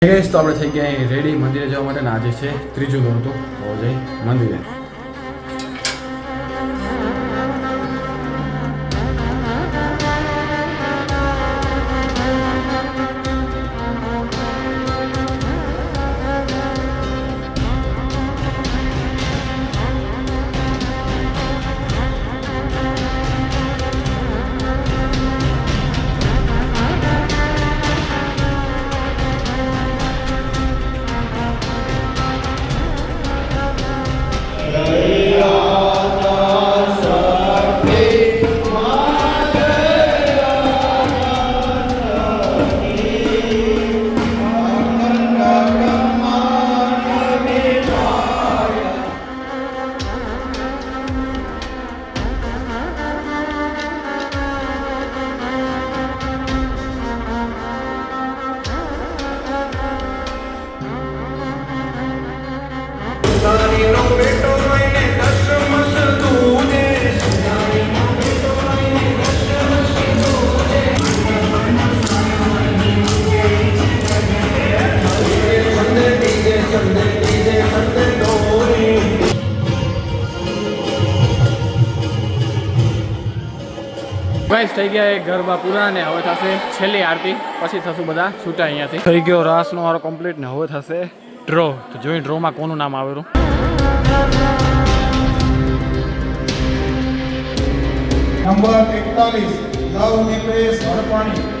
Guys તો આપણે થઈ ગયા રેડી મંદિરે જવા માટે ને આજે છે ત્રીજું નોરતું તો જઈ મંદિરે. ગાઈસ થઈ ગયા ગરબા પૂરા ને હવે થશે છેલ્લી આરતી પછી થશું બધા છૂટા અહીંયાથી. થઈ ગયો રાસનો વાળો કમ્પ્લીટ ને હવે થશે ડ્રો. તો જોઈ ડ્રોમાં કોનું નામ આવેલું. નંબર 41 લવ નિપેશ હરપાણી.